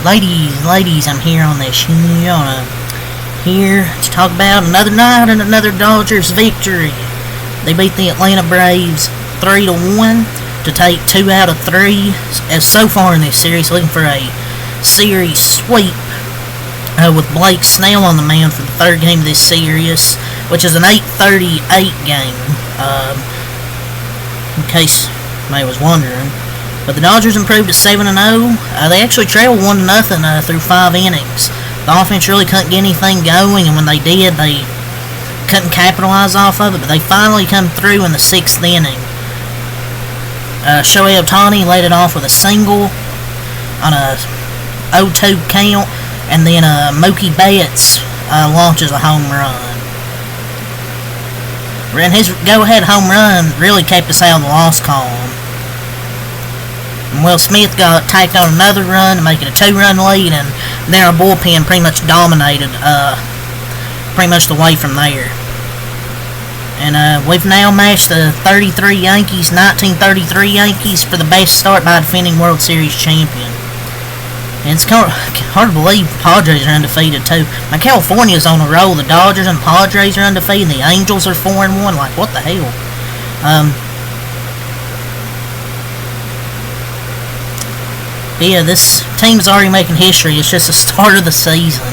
ladies, I'm here on this show, here to talk about another night and another Dodgers victory. They beat the Atlanta Braves 3-1 to take 2 out of 3 as so far in this series, looking for a series sweep with Blake Snell on the mound for the third game of this series, which is an 8:38 game, in case anybody was wondering. But the Dodgers improved to 7-0. They actually trailed 1-0 through 5 innings. The offense really couldn't get anything going, and when they did, they couldn't capitalize off of it, but they finally come through in the 6th inning. Shohei Ohtani laid it off with a single on a 0-2 count, and then Mookie Betts launches a home run. And his go-ahead home run really kept us out of the loss column. And Will Smith got tacked on another run to make it a 2-run lead, and then our bullpen pretty much dominated pretty much the way from there. And we've now matched the 1933 Yankees for the best start by a defending World Series champion. And it's hard to believe the Padres are undefeated too. Now California's on a roll. The Dodgers and Padres are undefeated. The Angels are 4-1. Like, what the hell? Yeah, this team's already making history. It's just the start of the season.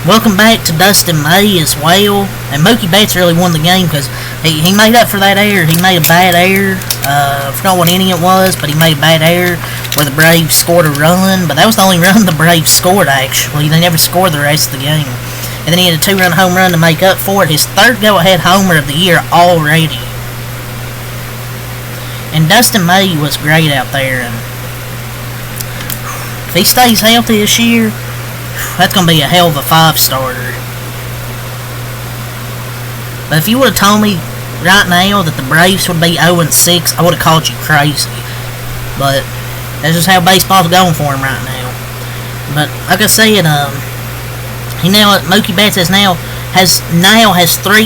Welcome back to Dustin May as well. And Mookie Betts really won the game because he made up for that error. He made a bad error. I forgot what inning it was, but he made a bad error where the Braves scored a run. But that was the only run the Braves scored, actually. They never scored the rest of the game. And then he had a 2-run home run to make up for it. His third go-ahead homer of the year already. And Dustin May was great out there. And if he stays healthy this year, that's going to be a hell of a 5-starter. But if you would have told me right now that the Braves would be 0-6, I would have called you crazy. But that's just how baseball's going for him right now. But like I said, Mookie Betts has 3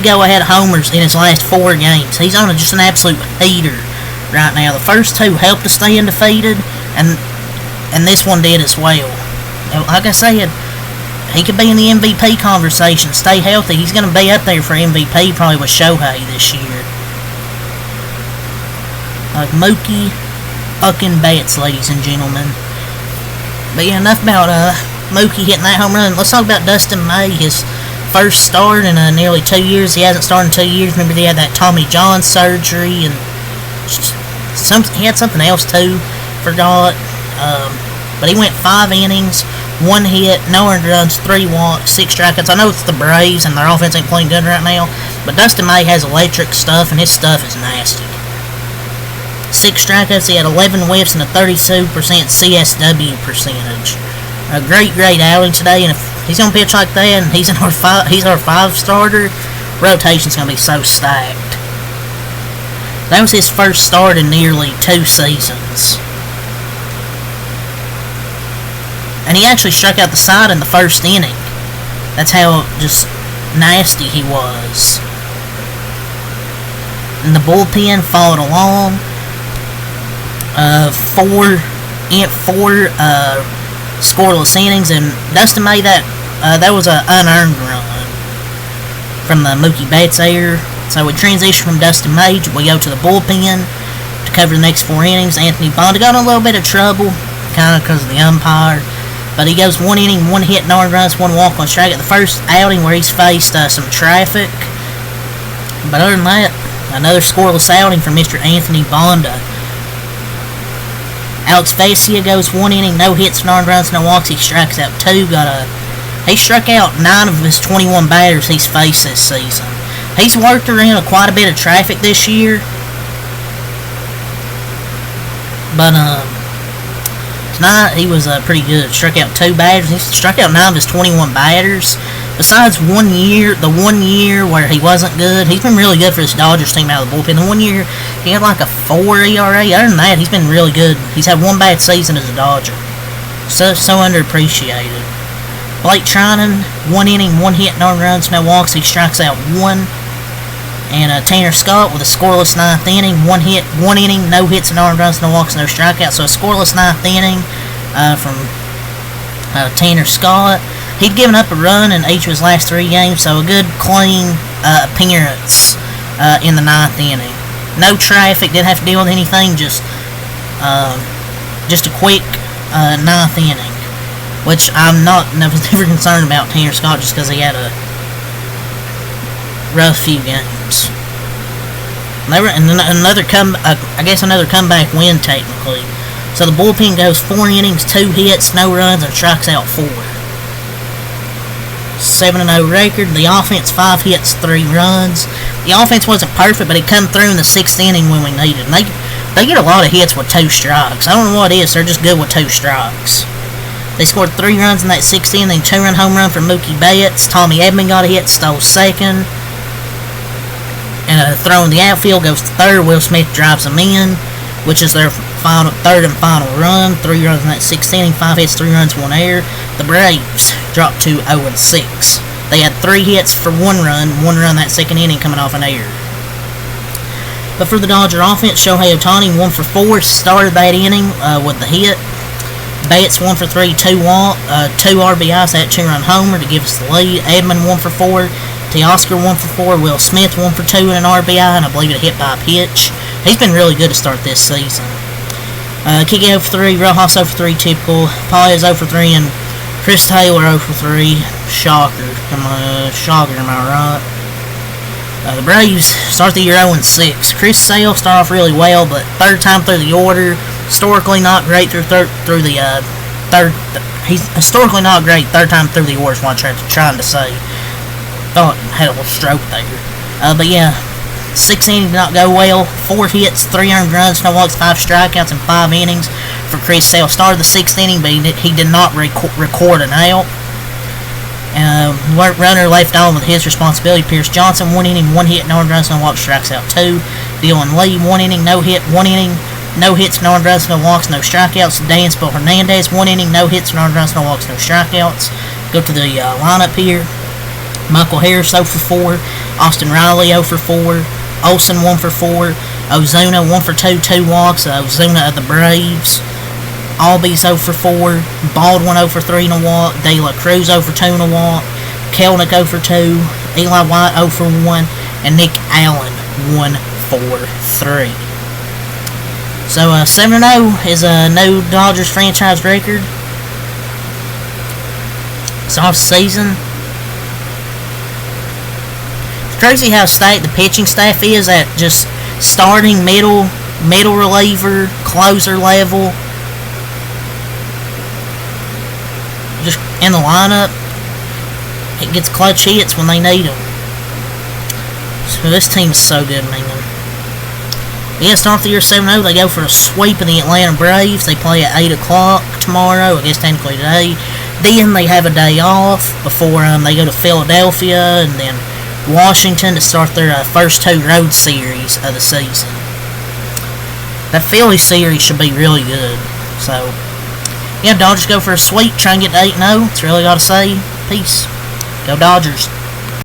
go-ahead homers in his last 4 games. He's on just an absolute heater right now. The first 2 helped us stay undefeated, and this one did as well. Like I said, he could be in the MVP conversation. Stay healthy. He's going to be up there for MVP probably with Shohei this year. Like Mookie fucking Betts, ladies and gentlemen. But yeah, enough about Mookie hitting that home run. Let's talk about Dustin May. His first start in nearly 2 years. He hasn't started in 2 years. Remember, he had that Tommy John surgery, and he had something else too. Forgot. But he went 5 innings, 1 hit, no earned runs, 3 walks, 6 strikeouts. I know it's the Braves and their offense ain't playing good right now, but Dustin May has electric stuff, and his stuff is nasty. 6 strikeouts, he had 11 whiffs and a 32% CSW percentage. A great outing today, and if he's going to pitch like that, and he's our 5-starter, rotation's going to be so stacked. That was his first start in nearly 2 seasons. And he actually struck out the side in the first inning. That's how just nasty he was. And the bullpen followed along. 4 scoreless innings, and Dustin May, that was an unearned run from the Mookie Betts error. So we transition from Dustin May, we go to the bullpen to cover the next 4 innings. Anthony Bonda got in a little bit of trouble, kind of because of the umpire. But he goes 1 inning, 1 hit, no earned runs, 1 walk, 1 strikeout. The first outing where he's faced some traffic. But other than that, another scoreless outing from Mr. Anthony Bonda. Alex Vesia goes 1 inning, no hits, no earned runs, no walks. He strikes out 2. He struck out 9 of his 21 batters he's faced this season. He's worked around quite a bit of traffic this year. But tonight, he was pretty good. Struck out 2 batters. He struck out 9 of his 21 batters. Besides the 1 year where he wasn't good, he's been really good for this Dodgers team out of the bullpen. The 1 year, he had like a 4 ERA. Other than that, he's been really good. He's had 1 bad season as a Dodger. So underappreciated. Blake Trinan, 1 inning, 1 hit, no runs, no walks. He strikes out 1. And Tanner Scott with a scoreless 9th inning, 1 hit, 1 inning, no hits, no earned runs, no walks, no strikeouts. So a scoreless 9th inning from Tanner Scott. He'd given up a run in each of his last 3 games, so a good, clean appearance in the 9th inning. No traffic, didn't have to deal with anything, just a quick 9th inning, which I'm never concerned about Tanner Scott just because he had a rough few games. And another comeback win technically. So the bullpen goes 4 innings, 2 hits, no runs, and strikes out 4. 7-0 record. The offense 5 hits, 3 runs. The offense wasn't perfect, but it come through in the 6th inning when we needed. And they get a lot of hits with 2 strikes. I don't know what it is. They're just good with 2 strikes. They scored 3 runs in that 6th inning. 2-run home run from Mookie Betts. Tommy Edman got a hit, stole second. And a throw in the outfield goes to third. Will Smith drives them in, which is their third and final run. 3 runs in that 6th inning, 5 hits, 3 runs, 1 error. The Braves dropped to 0-6. They had 3 hits for 1 run that 2nd inning coming off an error. But for the Dodger offense, Shohei Ohtani 1 for 4 started that inning with the hit. Betts 1 for 3, 2 RBIs, that 2-run homer to give us the lead. Edman 1 for 4. Teoscar 1 for 4. Will Smith 1 for 2 and an RBI, and I believe it hit by a pitch. He's been really good to start this season. Kike 0 for 3, Rojas 0 for 3, typical. Paez 0 for 3, and Chris Taylor 0 for 3. Shocker. Am I right? The Braves start the year 0-6. Chris Sale started off really well, but third time through the order. Historically not great third time through the order is what I'm trying to say. Thought had a little stroke there. But yeah, 6 innings did not go well. 4 hits, 3 earned runs, no walks, 5 strikeouts in 5 innings for Chris Sale. Started the 6th inning, but he did not record an out. Runner left on with his responsibility. Pierce Johnson 1 inning, 1 hit, no earned runs, no walks, strikes out 2. Dylan Lee 1 inning, no hit, 1 inning, no hits, no earned runs, no walks, no strikeouts. Dansville Hernandez 1 inning, no hits, no earned runs, no walks, no strikeouts. Go to the lineup here. Michael Harris 0 for 4, Austin Riley 0 for 4, Olsen 1 for 4, Ozuna 1 for 2, 2 walks, Ozuna of the Braves, Albies 0 for 4, Baldwin 0 for 3 and a walk, De La Cruz 0 for 2 and a walk, Kelnick 0 for 2, Eli White 0 for 1, and Nick Allen 1 for 3. So 7-0 is a no Dodgers franchise record. It's off season. Crazy how stacked the pitching staff is at just starting, middle reliever, closer level. Just in the lineup, it gets clutch hits when they need them. So this team's so good, man. But yeah, start the year 7-0. They go for a sweep of the Atlanta Braves. They play at 8 o'clock tomorrow, I guess technically today. Then they have a day off before they go to Philadelphia and then Washington to start their first 2 road series of the season. That Philly series should be really good. So, yeah, Dodgers go for a sweep, try and get to 8-0. That's really all I gotta say. Peace. Go Dodgers.